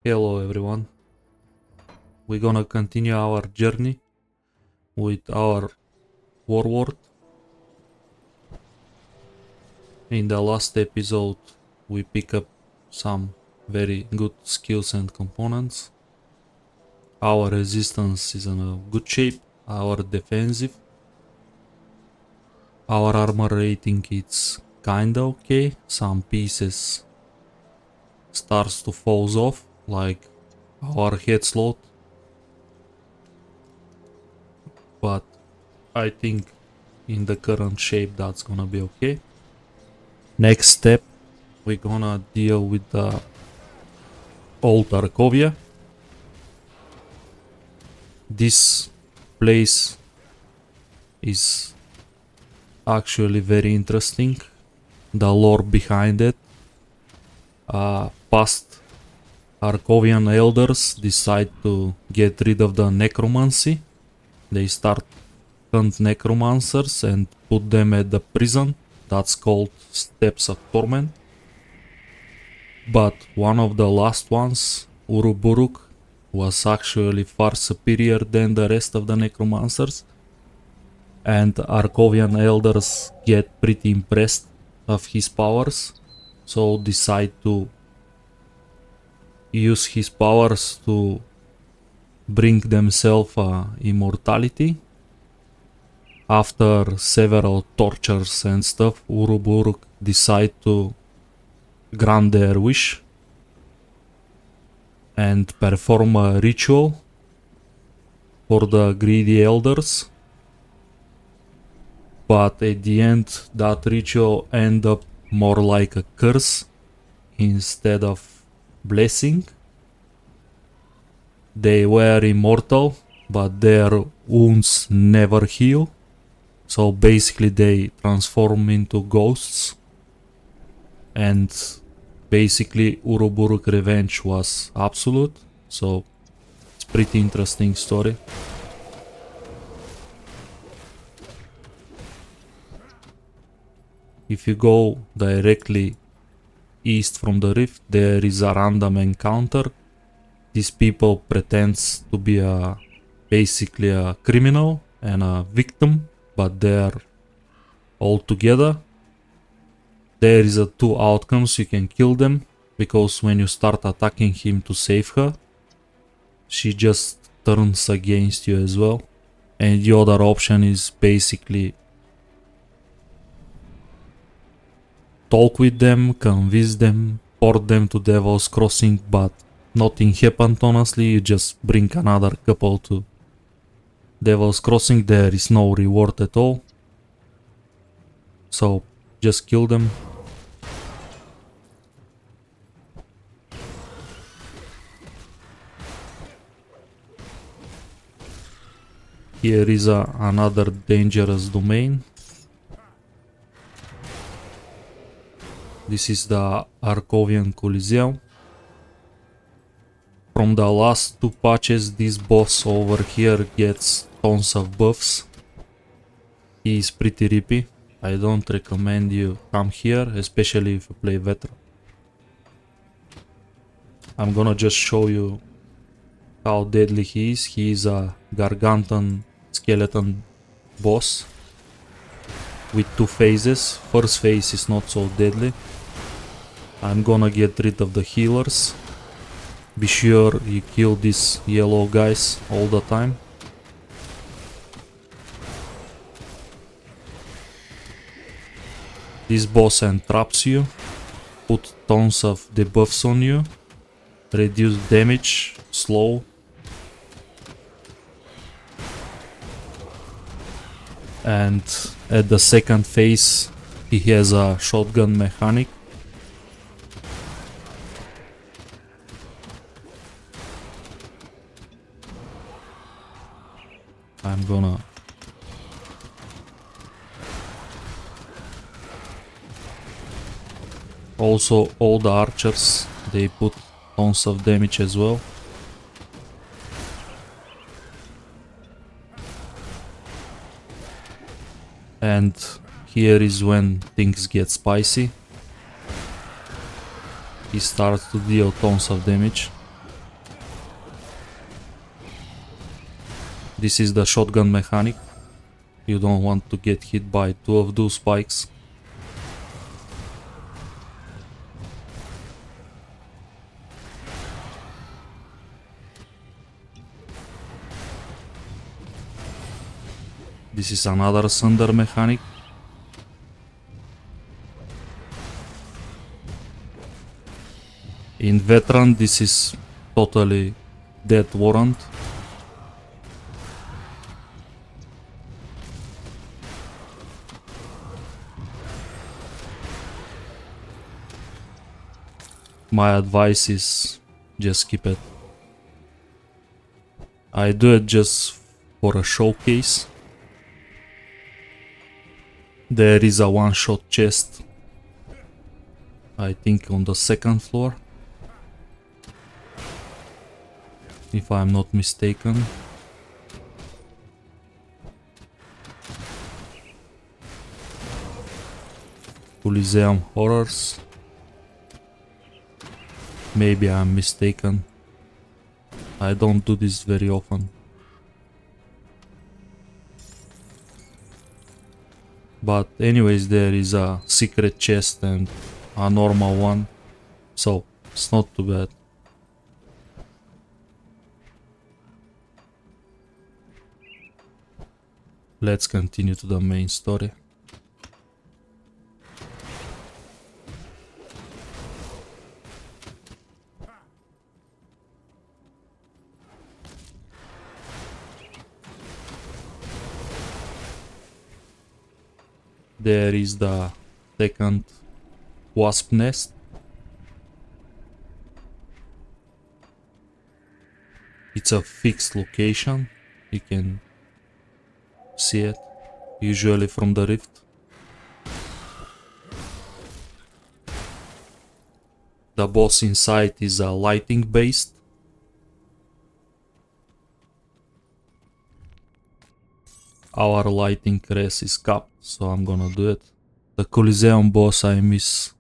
Hello everyone, we're gonna continue our journey with our Warlord. In the last episode we pick up some very good skills and components. Our resistance is in a good shape, our defensive. Our armor rating is kinda okay, some pieces starts to fall off, like our head slot. But I think in the current shape that's gonna be okay. Next step, we're gonna deal with the Old Arkovia. This place is actually very interesting. The lore behind it. Past Arkovian elders decide to get rid of the necromancy. They start hunt necromancers and put them at the prison. That's called Steps of Torment. But one of the last ones, Uruburuk, was actually far superior than the rest of the necromancers. And Arkovian elders get pretty impressed of his powers, so decide to use his powers to bring themselves immortality. After several tortures and stuff, Uruburuk decide to grant their wish and perform a ritual for the greedy elders. But at the end, that ritual end up more like a curse instead of blessing. They were immortal, but their wounds never heal. So basically they transform into ghosts. And basically Uruburuk revenge was absolute. So it's pretty interesting story. If you go directly east from the rift, there is a random encounter. These people pretends to be basically a criminal and a victim, but they're all together. There is two outcomes: you can kill them, because when you start attacking him to save her, she just turns against you as well. And the other option is basically talk with them, convince them, port them to Devil's Crossing, but nothing happened honestly. You just bring another couple to Devil's Crossing, there is no reward at all. So just kill them. Here is another dangerous domain. This is the Arkovian Coliseum. From the last two patches, this boss over here gets tons of buffs. He is pretty rippy. I don't recommend you come here, especially if you play veteran. I'm gonna just show you how deadly he is. He is a gargantuan skeleton boss with two phases. First phase is not so deadly. I'm gonna get rid of the healers. Be sure you kill these yellow guys all the time. This boss entraps you, put tons of debuffs on you, reduce damage, slow. And at the second phase, he has a shotgun mechanic. I'm gonna also, all the archers, they put tons of damage as well. And here is when things get spicy. He starts to deal tons of damage. This is the shotgun mechanic. You don't want to get hit by two of those spikes. This is another thunder mechanic. In veteran, this is totally dead warrant. My advice is just keep it. I do it just for a showcase. There is a one-shot chest, I think on the second floor, if I'm not mistaken. Coliseum Horrors. Maybe I'm mistaken. I don't do this very often. But anyways, there is a secret chest and a normal one, so it's not too bad. Let's continue to the main story. There is the second wasp nest. It's a fixed location. You can see it, usually from the rift. The boss inside is a lighting based. Our lighting res is capped, so I'm gonna do it. The Coliseum boss, I miss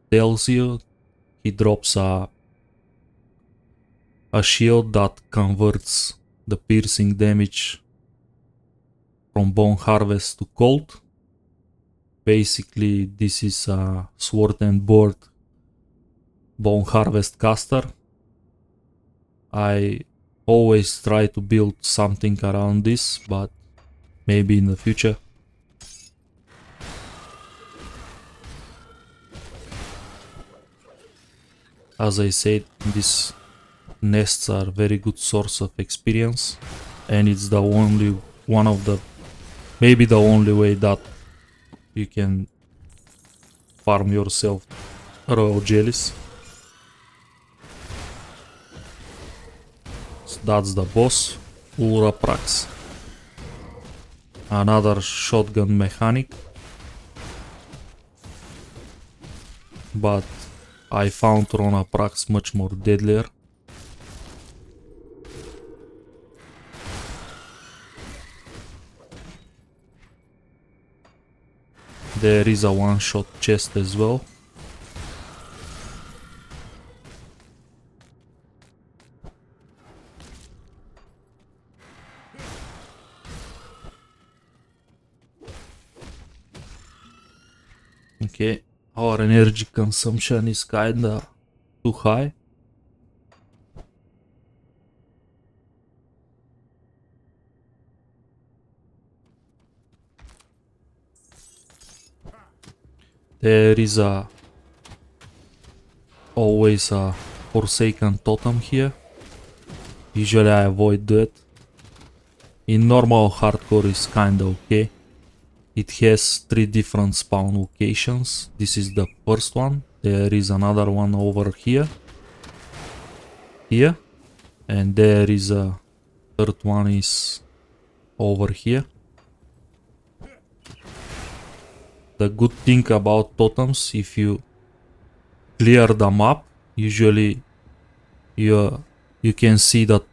tells you, he drops a shield that converts the piercing damage from Bone Harvest to cold. Basically, this is a sword and board Bone Harvest caster. I always try to build something around this, but maybe in the future. As I said, these nests are very good source of experience, and it's the only one of the, maybe the only way that you can farm yourself royal jellies. So that's the boss, Ulraprax. Another shotgun mechanic, but I found Ronaprax much more deadlier. There is a one-shot chest as well. Okay, our energy consumption is kinda too high. There is always a Forsaken totem here. Usually I avoid that. In normal hardcore is kinda okay. It has 3 different spawn locations. This is the first one. There is another one over here. Here. And there is a third one is over here. The good thing about totems, if you clear the map, usually you can see that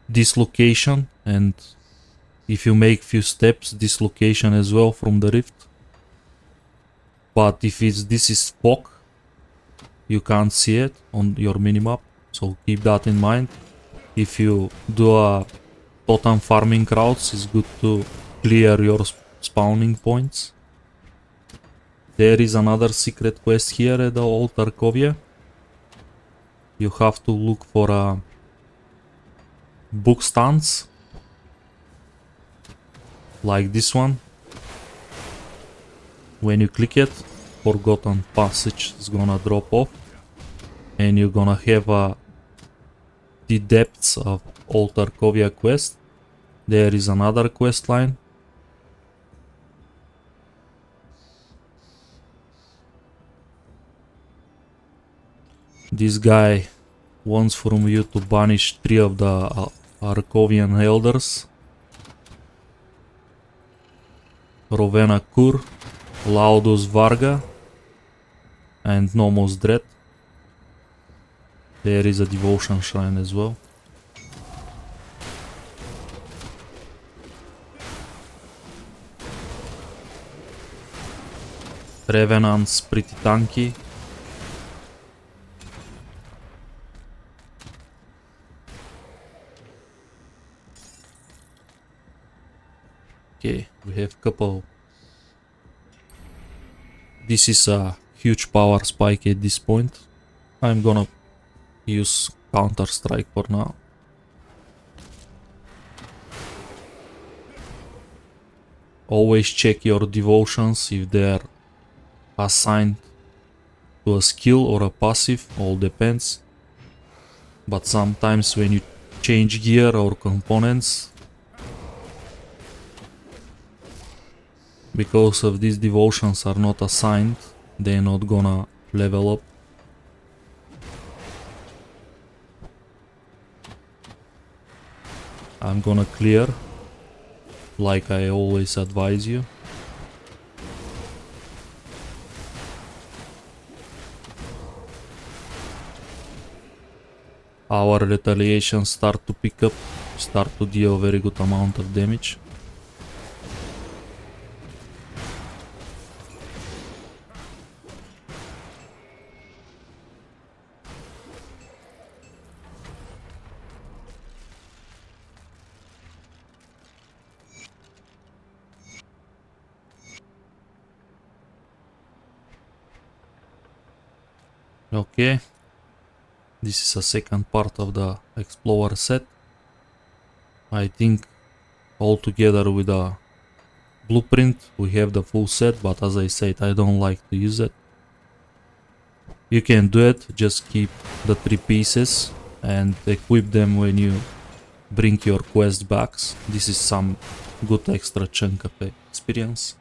this location, and if you make few steps, this location as well from the rift. But if this is fog, you can't see it on your minimap, so keep that in mind. If you do a totem farming routes, it's good to clear your spawning points. There is another secret quest here at the Old Arkovia. You have to look for book stands, like this one. When you click it, Forgotten Passage is gonna drop off, and you're gonna have the Depths of Old Arkovia quest. There is another quest line. This guy wants from you to banish 3 of the Arkovian elders. Rovena Kur, Laudus Varga, and Nomos Dread. There is a devotion shrine as well. Revenant's pretty tanky. Okay, we have couple. This is a huge power spike at this point. I'm gonna use Counter-Strike for now. Always check your devotions if they're assigned to a skill or a passive, all depends. But sometimes when you change gear or components, because of these devotions are not assigned, they're not gonna level up. I'm gonna clear, like I always advise you. Our retaliations start to pick up, start to deal a very good amount of damage. Okay, this is a second part of the Explorer set. I think altogether with a blueprint we have the full set, but as I said, I don't like to use it. You can do it, just keep the 3 pieces and equip them when you bring your quest backs. This is some good extra chunk of experience.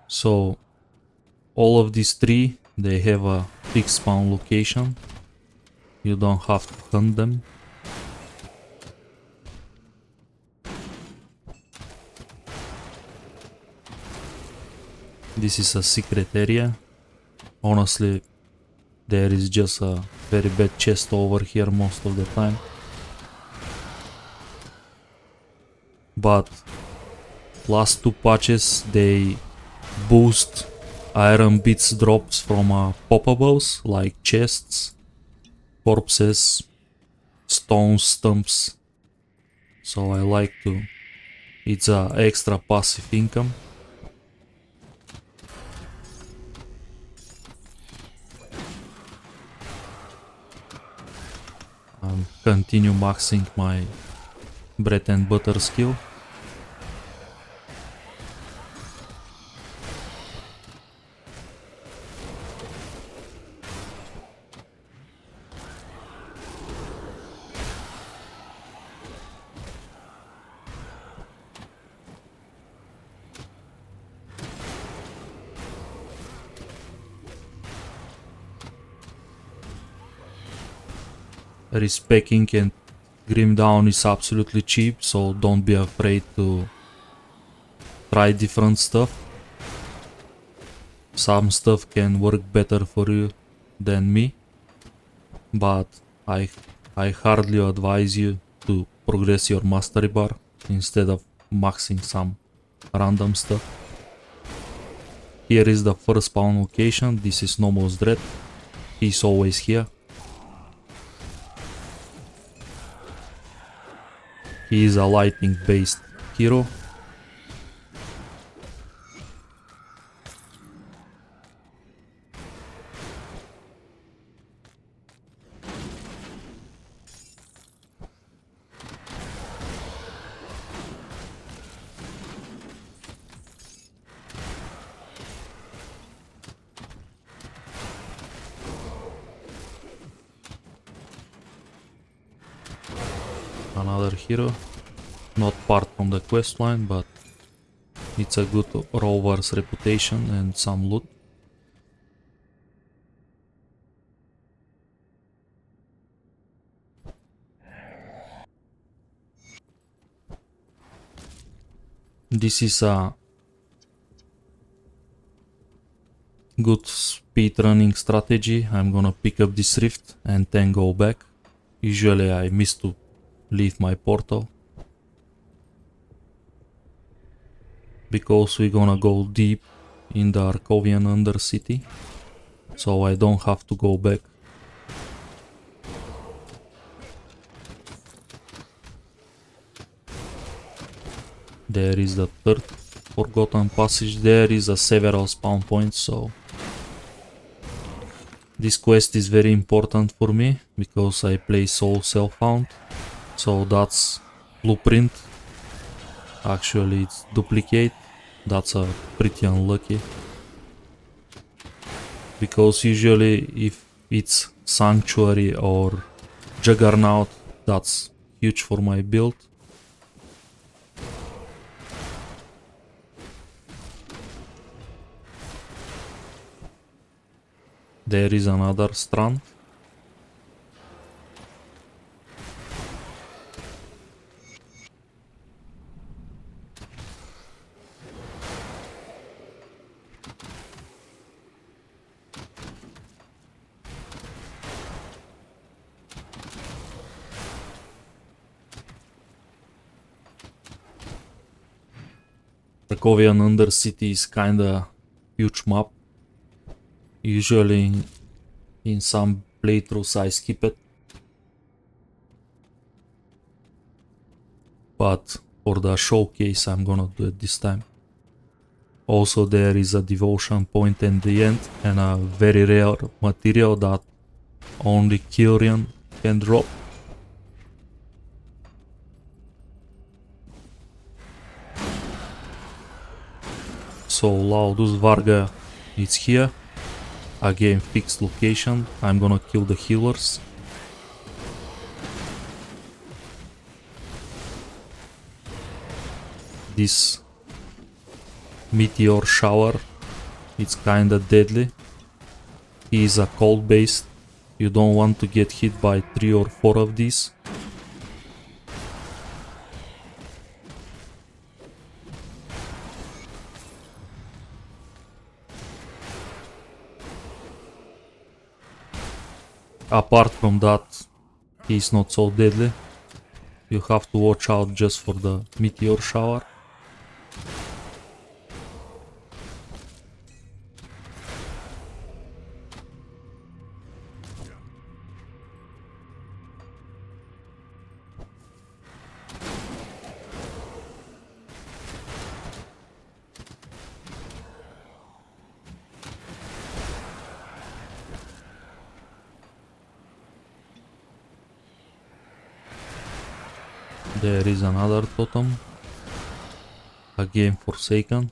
So all of these 3, they have a fixed spawn location. You don't have to hunt them. This is a secret area. Honestly, there is just a very bad chest over here most of the time. But last 2 patches they boost iron bits drops from poppables like chests, corpses, stone stumps. So I like to. It's a extra passive income. I'll continue maxing my bread and butter skill. Respecking and Grim Down is absolutely cheap, so don't be afraid to try different stuff. Some stuff can work better for you than me, but I hardly advise you to progress your mastery bar instead of maxing some random stuff. Here is the first spawn location. This is Nomo's Dread. He's always here. He is a lightning based hero. Another hero, not part from the questline, but it's a good rover's reputation and some loot. This is a good speedrunning strategy. I'm gonna pick up this rift and then go back. Usually I miss to leave my portal because we're gonna go deep in the Arkovian Undercity, so I don't have to go back. There is the third forgotten passage. There is a several spawn points, so this quest is very important for me because I play Soul Self-Found. So that's blueprint. Actually it's duplicate. That's pretty unlucky. Because usually if it's Sanctuary or Juggernaut, that's huge for my build. There is another strand. Arkovian Undercity is kinda huge map. Usually in some playthroughs I skip it, but for the showcase I'm gonna do it this time. Also there is a devotion point in the end and a very rare material that only Kyrian can drop. So Laudus Varga is here. Again, fixed location. I'm gonna kill the healers. This meteor shower, it's kinda deadly. He is a cold based. You don't want to get hit by 3 or 4 of these. Apart from that, he's not so deadly. You have to watch out just for the meteor shower. There is another totem. Again Forsaken.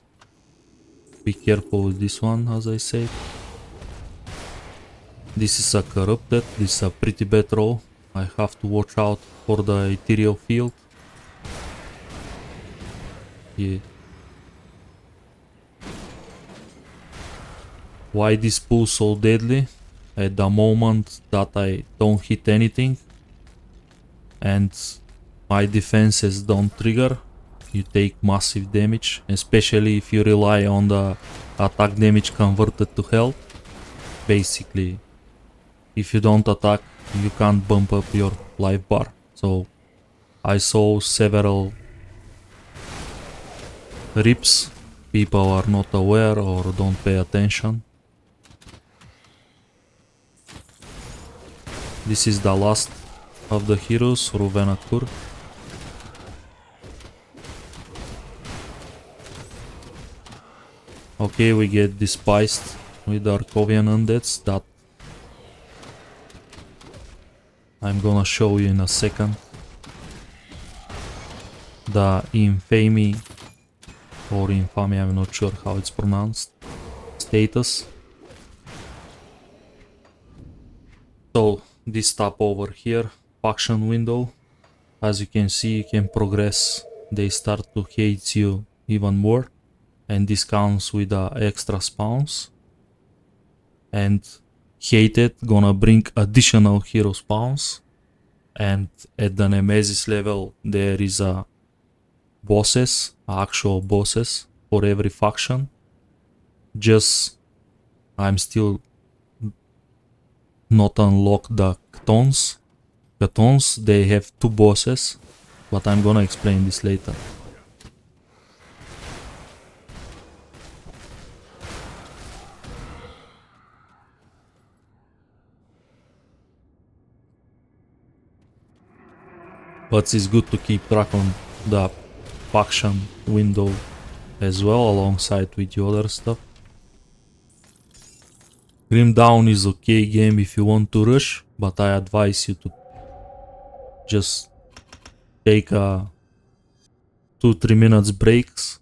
Be careful with this one, as I said. This is a corrupted. This is a pretty bad roll. I have to watch out for the ethereal field. Yeah. Why this pool so deadly? At the moment that I don't hit anything and my defenses don't trigger, you take massive damage, especially if you rely on the attack damage converted to health. Basically, if you don't attack, you can't bump up your life bar. So I saw several rips people are not aware or don't pay attention. This is the last of the heroes, Ruvenakur. Okay, we get despised with Arkovian undeads that I'm gonna show you in a second. The infamy or infamy, I'm not sure how it's pronounced, status. So this tab over here, faction window, as you can see, you can progress. They start to hate you even more, and this comes with extra spawns. And hated gonna bring additional hero spawns, and at the Nemesis level there is a bosses, actual bosses for every faction. Just I'm still not unlocked the Ctons. Ctons, they have 2 bosses, but I'm gonna explain this later. But it's good to keep track on the faction window as well, alongside with the other stuff. Grim Dawn is okay game if you want to rush, but I advise you to just take a 2-3 minutes breaks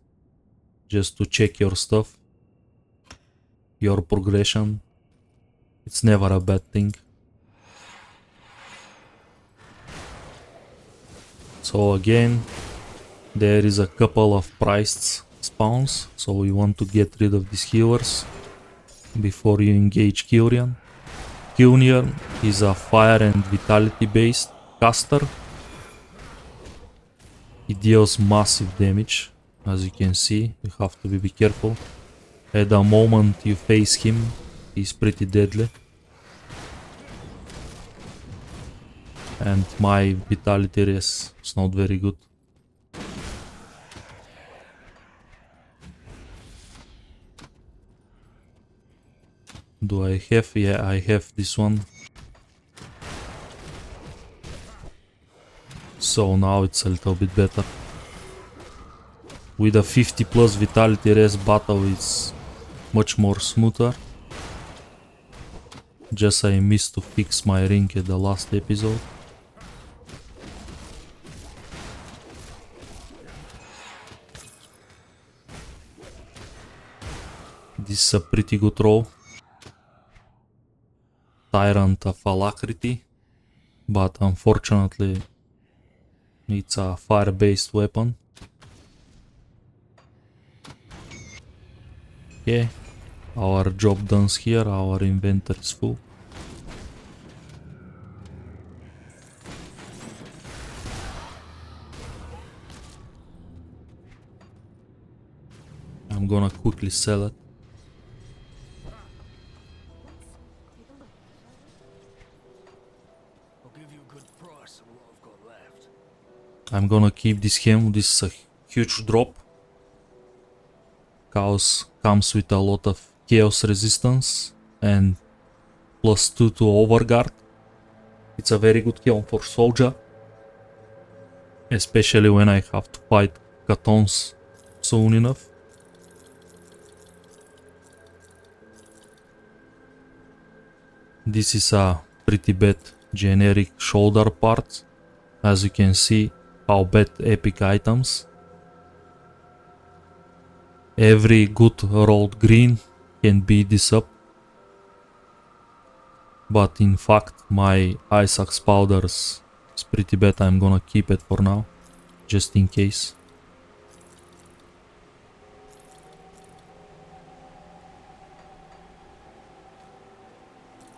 just to check your stuff, your progression. It's never a bad thing. So again, there is a couple of priced spawns, so we want to get rid of these healers before you engage Kyrian. Kyrian is a fire and vitality based caster. He deals massive damage, as you can see. You have to be careful. At the moment you face him, he's pretty deadly. And my vitality res is not very good. Do I have? Yeah, I have this one. So now it's a little bit better. With a 50 plus vitality res, battle is much more smoother. Just I missed to fix my ring at the last episode. This is a pretty good roll. Tyrant of Alacrity, but unfortunately it's a fire-based weapon. Okay, our job done here, our inventory is full. I'm gonna quickly sell it. I'm gonna keep this hem. This is a huge drop. Chaos comes with a lot of chaos resistance and +2 to overguard. It's a very good kill for soldier, especially when I have to fight Ctons soon enough. This is a pretty bad generic shoulder part, as you can see. How bad epic items. Every good rolled green can beat this up. But in fact my Ice Axe powders is pretty bad. I'm gonna keep it for now, just in case.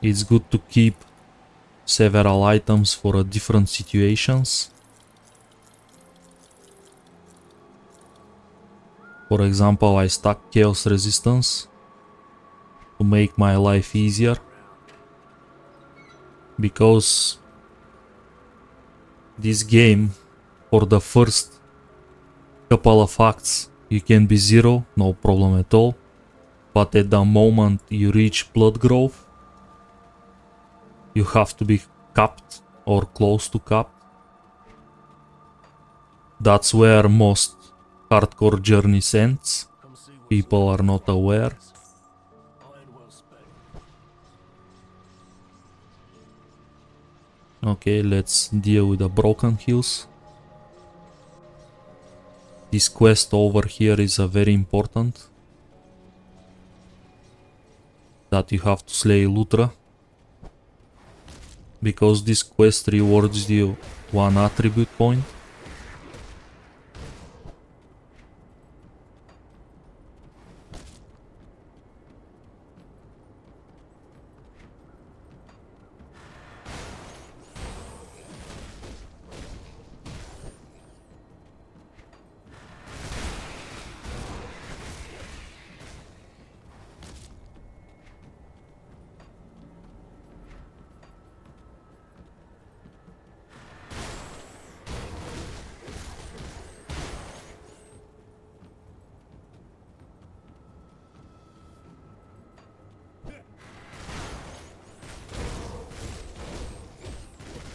It's good to keep several items for different situations. For example, I stack chaos resistance to make my life easier, because this game, for the first couple of acts, you can be 0, no problem at all. But at the moment you reach blood growth, you have to be capped or close to capped. That's where most hardcore journeys ends. People are not aware. Okay, let's deal with the broken hills. This quest over here is very important. That you have to slay Lutra. Because this quest rewards you 1 attribute point.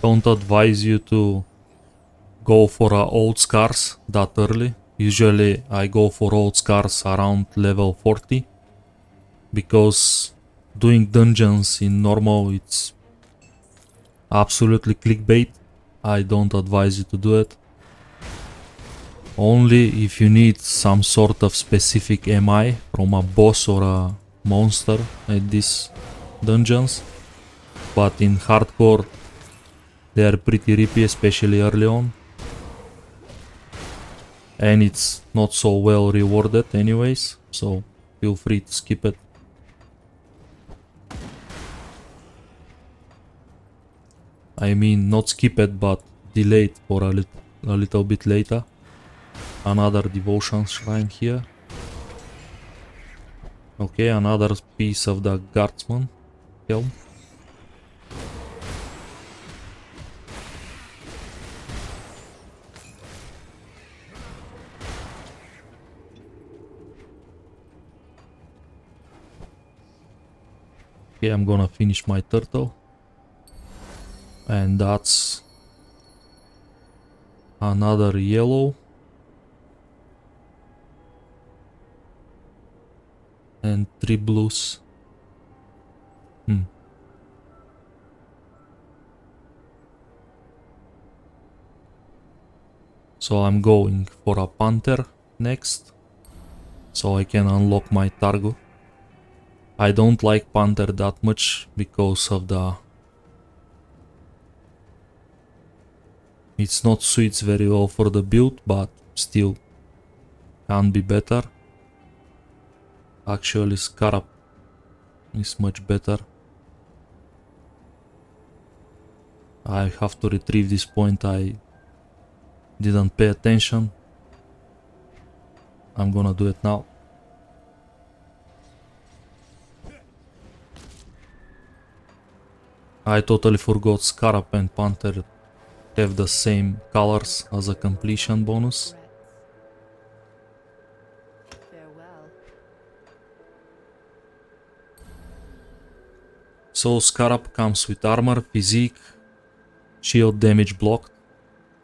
Don't advise you to go for old scars that early. Usually I go for old scars around level 40. Because doing dungeons in normal, it's absolutely clickbait. I don't advise you to do it. Only if you need some sort of specific MI from a boss or a monster at these dungeons. But in hardcore, they are pretty rippy, especially early on. And it's not so well rewarded anyways, so feel free to skip it. I mean, not skip it, but delay it for a little bit later. Another devotion shrine here. Okay, another piece of the guardsman helm. Okay, I'm gonna finish my turtle. And that's another yellow. And 3 blues. So I'm going for a panther next. So I can unlock my Targu. I don't like panther that much because of the... It's not suits very well for the build, but still can be better. Actually, Scarab is much better. I have to retrieve this point, I didn't pay attention. I'm gonna do it now. I totally forgot Scarab and Panther have the same colors as a completion bonus. So Scarab comes with armor, physique, shield damage blocked.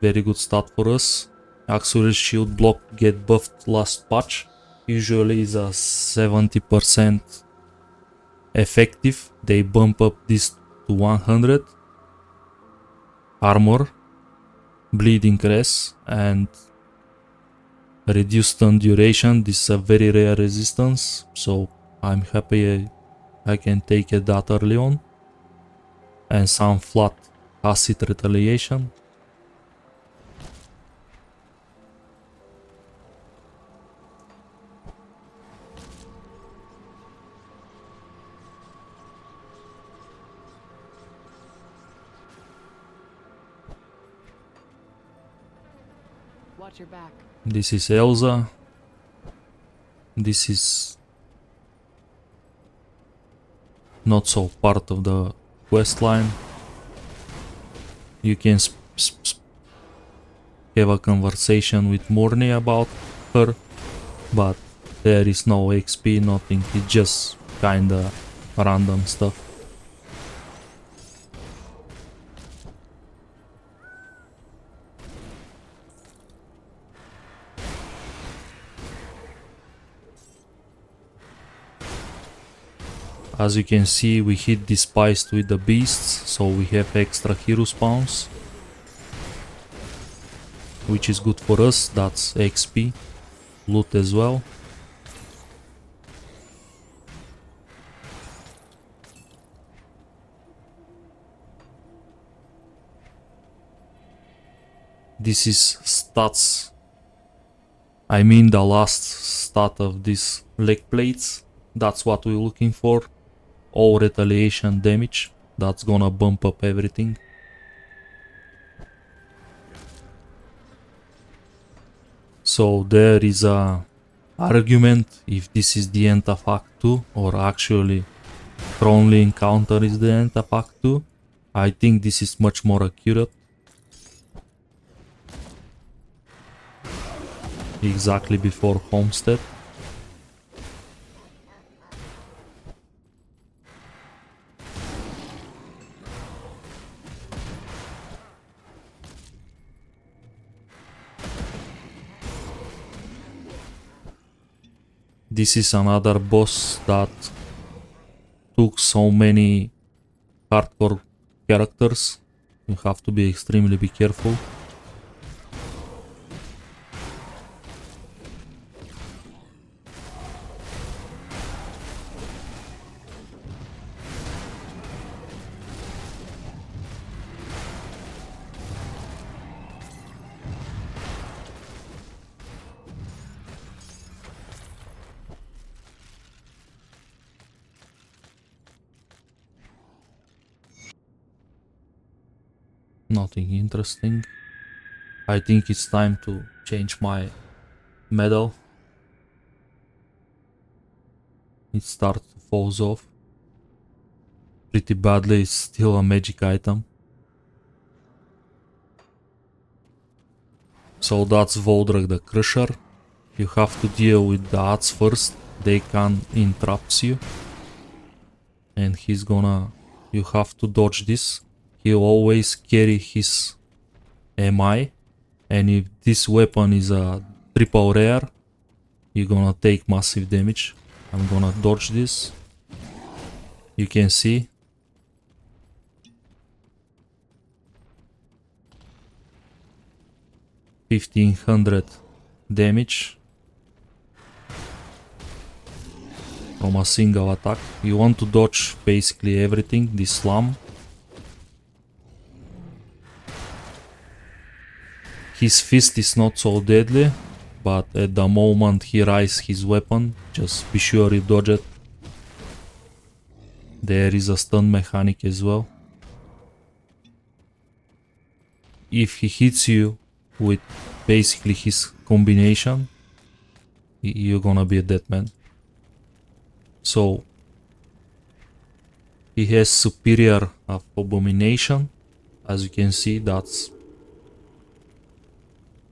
Very good stat for us. Actually, shield block get buffed last patch. Usually is a 70% effective. They bump up this to 100. Armor, bleed increase, and reduced stun duration. This is a very rare resistance, so I'm happy I can take it that early on. And some flat acid retaliation. Watch your back. This is Elsa. This is not so part of the quest line. You can have a conversation with Morny about her. but there is no XP, nothing, it's just kinda random stuff. As you can see, we hit this Spiced with the beasts, so we have extra hero spawns, which is good for us. That's XP, loot as well. This is stats, I mean the last stat of these leg plates. That's what we're looking for. All retaliation damage, that's gonna bump up everything. So there is a argument if this is the end of Act 2 or actually Thronely encounter is the end of Act 2. I think this is much more accurate. Exactly before Homestead. This is another boss that took so many hardcore characters. You have to be extremely careful. Nothing interesting. I think it's time to change my medal. It starts to fall off pretty badly. It's still a magic item. So that's Voldrak the Crusher. You have to deal with the odds first. They can entrap you. And he's gonna... You have to dodge this. He'll always carry his MI. And if this weapon is a triple rare, you're gonna take massive damage. I'm gonna dodge this. You can see. $1,500 damage from a single attack. You want to dodge basically everything, this slam. His fist is not so deadly, but at the moment he raises his weapon, just be sure you dodge it. There is a stun mechanic as well. If he hits you with basically his combination, you're gonna be a dead man. So he has superior of abomination. As you can see, that's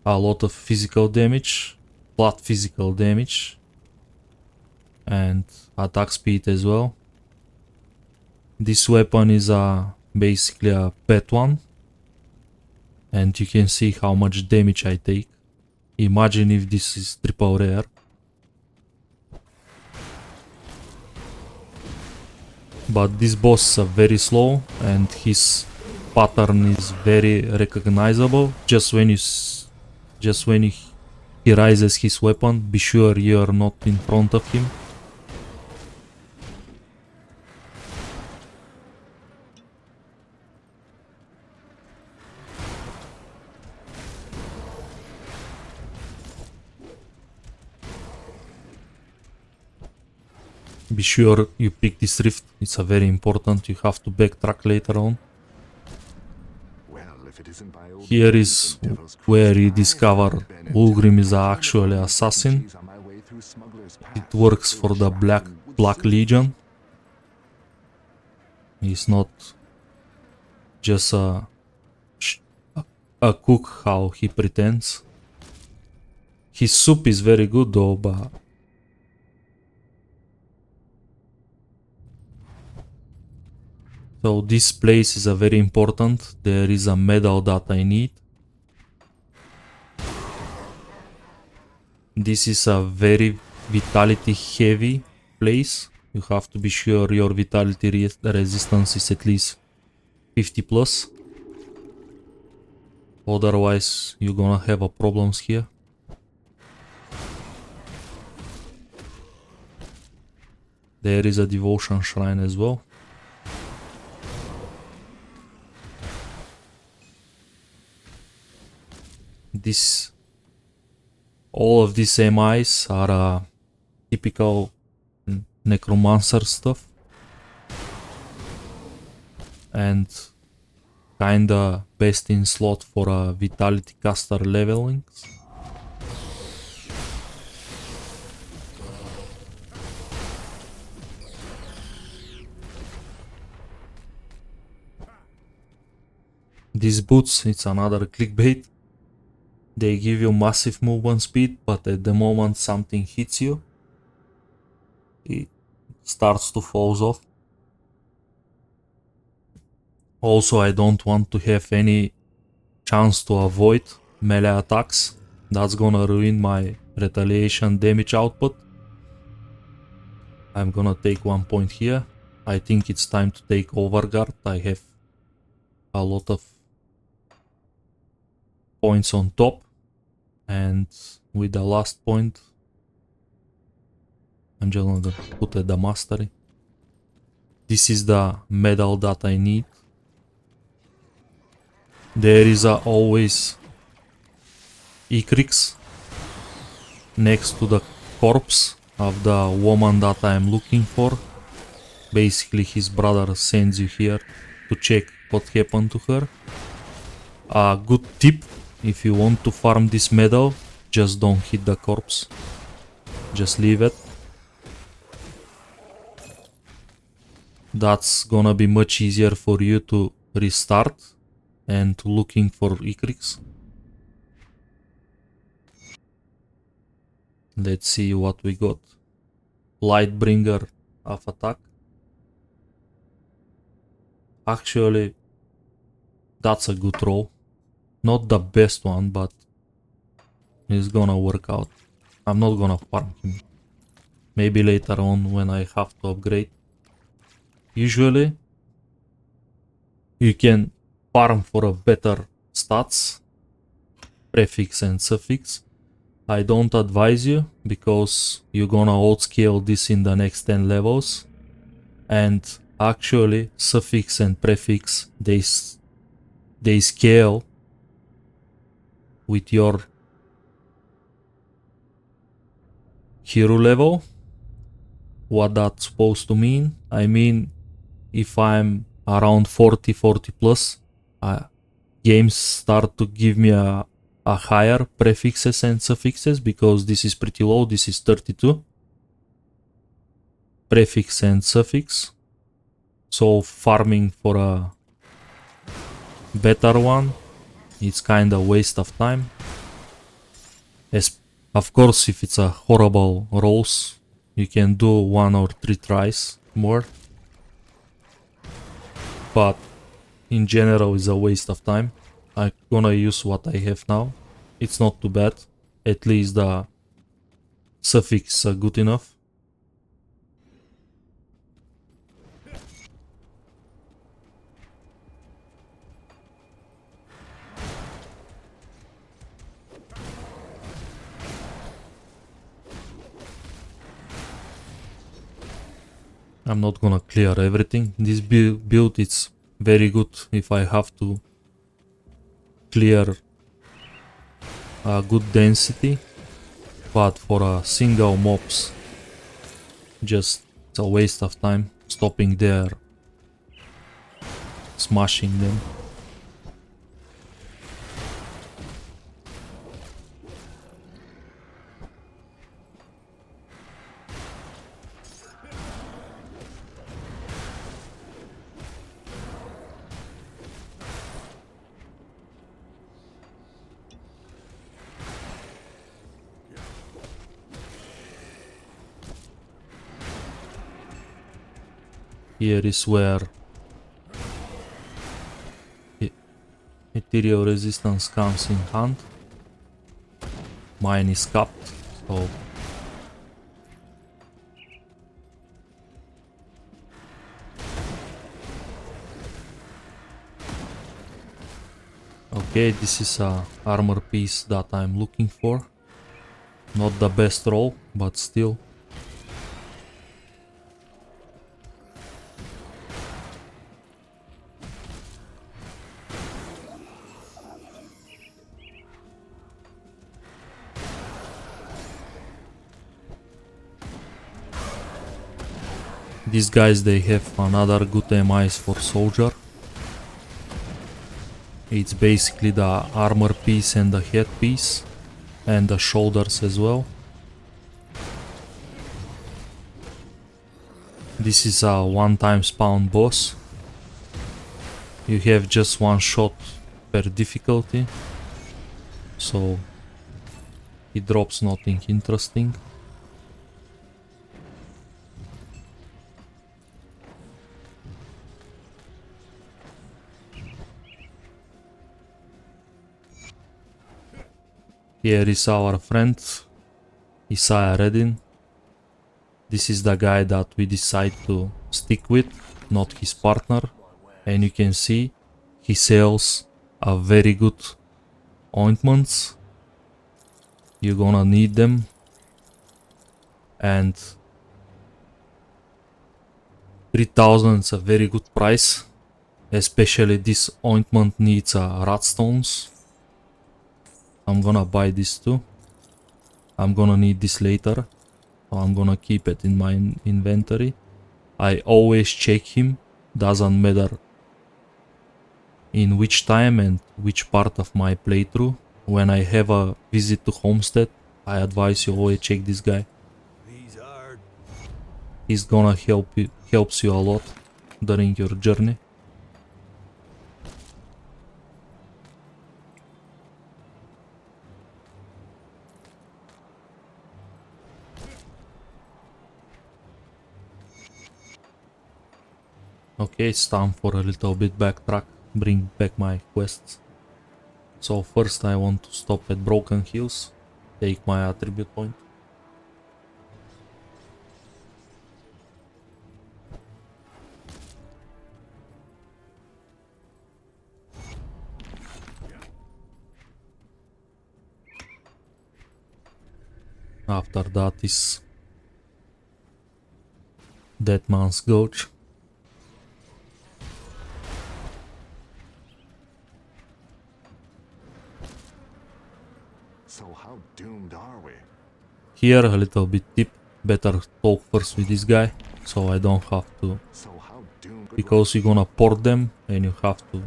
a lot of physical damage, flat physical damage, and attack speed as well. This weapon is basically a pet one, and you can see how much damage I take. Imagine if this is triple rare. But these bosses are very slow and his pattern is very recognizable. Just when he raises his weapon, be sure you are not in front of him. Be sure you pick this rift, it's a very important, you have to backtrack later on. Here is where you discover Ulgrim is actually an assassin. It works for the Black Legion. He's not just a cook how he pretends. His soup is very good though, but so this place is a very important. There is a medal that I need. This is a very vitality heavy place. You have to be sure your vitality resistance is at least 50 plus. Otherwise you're gonna have a problems here. There is a devotion shrine as well. All of these MIs are typical necromancer stuff and kinda best in slot for a vitality caster leveling. These boots, it's another clickbait. They give you massive movement speed, but at the moment something hits you, it starts to fall off. Also, I don't want to have any chance to avoid melee attacks. That's gonna ruin my retaliation damage output. I'm gonna take 1 point here. I think it's time to take overguard. I have a lot of points on top, and with the last point I'm just gonna put at the mastery. This is the medal that I need. There is always Icrix next to the corpse of the woman that I am looking for. Basically his brother sends you here to check what happened to her. A good tip, if you want to farm this medal, just don't hit the corpse. Just leave it. That's gonna be much easier for you to restart and looking for Icrix. Let's see what we got. Lightbringer of attack. Actually, that's a good roll. Not the best one, but it's gonna work out. I'm not gonna farm him. Maybe later on when I have to upgrade. Usually, you can farm for a better stats, prefix and suffix. I don't advise you because you're gonna outscale this in the next 10 levels, and actually suffix and prefix they scale with your hero level. What that's supposed to mean? I mean, if I'm around 40 plus, games start to give me a higher prefixes and suffixes, because this is pretty low. This is 32 prefix and suffix. So farming for a better one, it's kind of waste of time. Of course, if it's a horrible rolls, you can do 1 or 3 tries more, but in general it's a waste of time. I'm gonna use what I have now. It's not too bad. At least the suffix are good enough. I'm not gonna clear everything. This build it's very good if I have to clear a good density, but for a single mobs, just it's a waste of time stopping there, smashing them. Here is where material resistance comes in hand. Mine is capped, so okay, this is a armor piece that I'm looking for. Not the best roll, but still. These guys, they have another good MIs for soldier. It's basically the armor piece and the head piece and the shoulders as well. This is a one-time spawn boss. You have just one shot per difficulty, so he drops nothing interesting. Here is our friend, Isaiah Redin. This is the guy that we decide to stick with, not his partner. And you can see he sells a very good ointments. You're gonna need them. And 3,000 is a very good price. Especially this ointment needs rat stones. I'm gonna buy this too. I'm gonna need this later, so I'm gonna keep it in my inventory. I always check him, doesn't matter in which time and which part of my playthrough. When I have a visit to Homestead, I advise you always check this guy. He's gonna helps you a lot during your journey. Okay, it's time for a little bit backtrack, bring back my quests. So first I want to stop at Broken Hills, take my attribute point. After that is Dead Man's Gulch. So how doomed are we? Here a little bit tip, better talk first with this guy, so I don't have to, So how doomed because you're gonna port them and you have to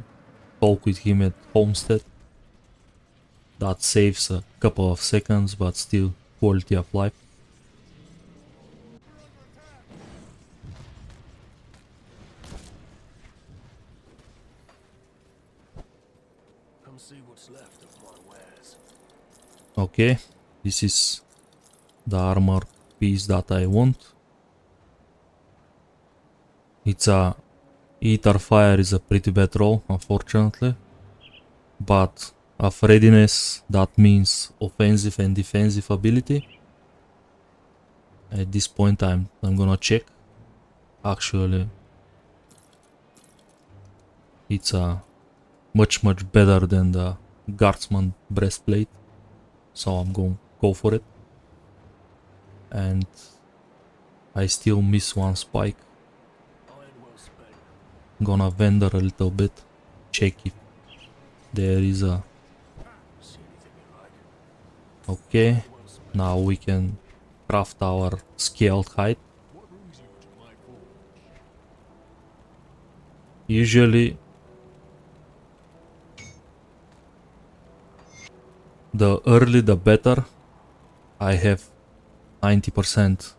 talk with him at Homestead. That saves a couple of seconds, but still quality of life. Come see what's left of my wares. Okay, this is the armor piece that I want. It's a Ether Fire is a pretty bad roll, unfortunately, but of readiness, that means offensive and defensive ability. At this point I'm gonna check. Actually, it's a much better than the Guardsman breastplate, so I'm gonna go for it. And I still miss one spike. Iron well spent. Gonna vendor a little bit, check if there is a... See anything you like? Okay, Well spent. now we can craft our scaled hide. What brings you to my forge? Usually the early the better. I have 90%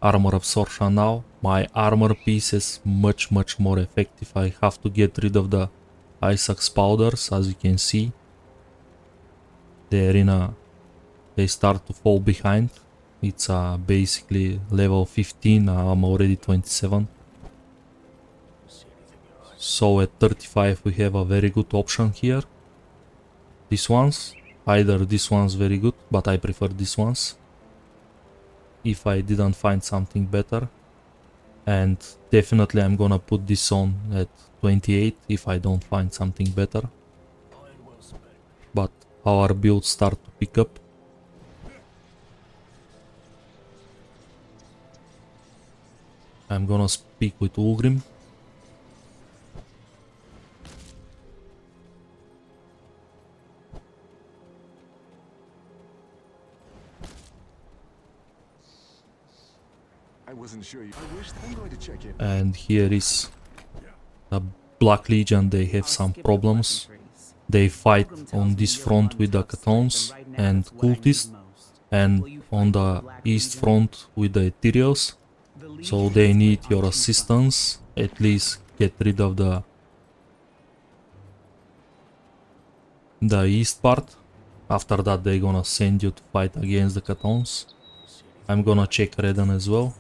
armor absorption now. My armor piece is much more effective. I have to get rid of the ice axe powders, as you can see. They start to fall behind. It's basically level 15, I'm already 27. So at 35 we have a very good option here. These ones, either this one's very good, but I prefer these ones if I didn't find something better. And definitely I'm gonna put this on at 28 if I don't find something better. Iron well spent. But our builds start to pick up. I'm gonna speak with Ulgrim. I wasn't sure you. I wish I'm going to check in. And here is the Black Legion. They have some problems. They fight on this front with the Chthons and Cultists, and on the east front with the Ethereals. So they need your assistance. At least get rid of the east part. After that they're gonna send you to fight against the Chthons. I'm gonna check Redden as well.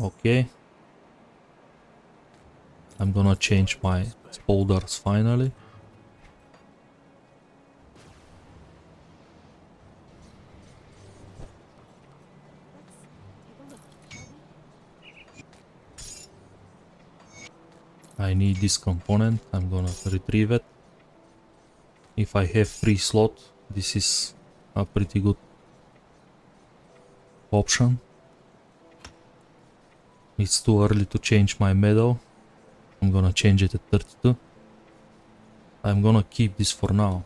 Okay. I'm gonna change my spolders finally. I need this component. I'm gonna retrieve it. If I have free slot, this is a pretty good option. It's too early to change my medal. I'm gonna change it at 32. I'm gonna keep this for now.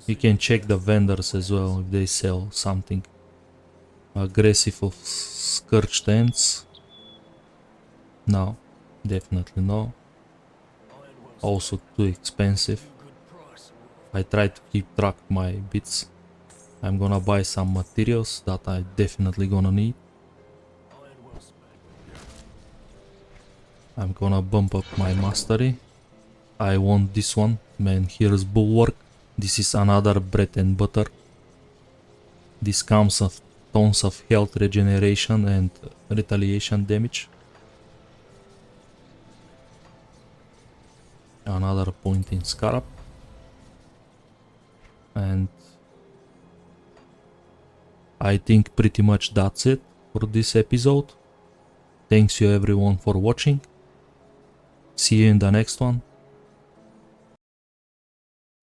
You can check the vendors as well if they sell something aggressive of scorched ends. No, definitely no. Also too expensive. I try to keep track of my bits. I'm gonna buy some materials that I definitely gonna need. I'm gonna bump up my mastery. I want this one. Man, here's Bulwark. This is another bread and butter. This comes of tons of health regeneration and retaliation damage. Another point in Scarab. And I think pretty much that's it for this episode. Thanks you everyone for watching. See you in the next one.